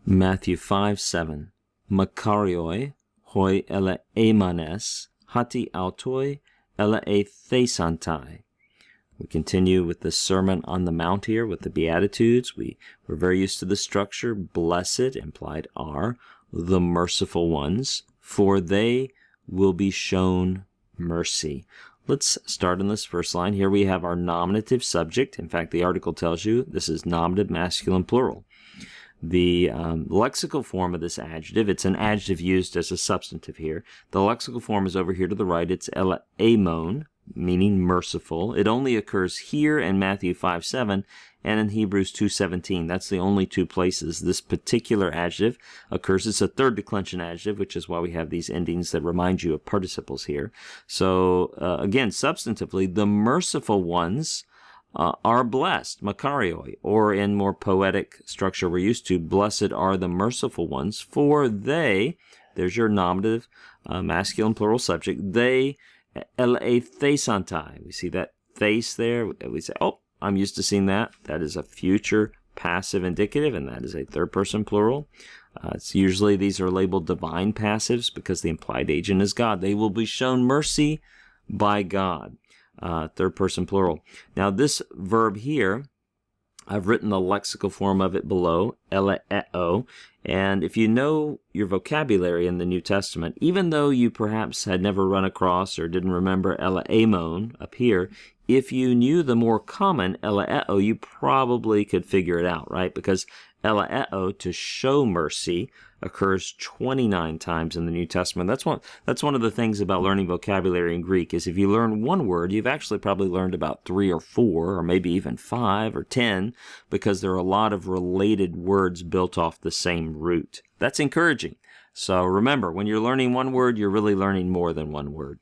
Matthew 5:7. Makarioi hoi ele emanes, hati autoi ele e thesantai. We continue with the Sermon on the Mount here with the Beatitudes. We're very used to the structure. Blessed, implied are, the merciful ones, for they will be shown mercy. Let's start in this first line. Here we have our nominative subject. In fact, the article tells you this is nominative masculine plural. The lexical form of this adjective, it's an adjective used as a substantive here. The lexical form is over here to the right. It's eleemon, meaning merciful. It only occurs here in Matthew 5:7 and in Hebrews 2:17. That's the only two places this particular adjective occurs. It's a third declension adjective, which is why we have these endings that remind you of participles here. So again, substantively, the merciful ones are blessed, makarioi, or in more poetic structure we're used to, blessed are the merciful ones, for they, there's your nominative masculine plural subject, they thesantai. We see that thais there. We say, oh, I'm used to seeing that. That is a future passive indicative, and that is a third person plural. It's usually these are labeled divine passives because the implied agent is God. They will be shown mercy by God. Third person plural. Now this verb here, I've written the lexical form of it below, eleeo, and if you know your vocabulary in the New Testament, even though you perhaps had never run across or didn't remember eleemon up here, if you knew the more common eleeo, you probably could figure it out, right? Because eleeo, to show mercy, occurs 29 times in the New Testament. That's one of the things about learning vocabulary in Greek is if you learn one word, you've actually probably learned about 3 or 4 or maybe even 5 or 10 because there are a lot of related words built off the same root. That's encouraging. So remember, when you're learning one word, you're really learning more than one word.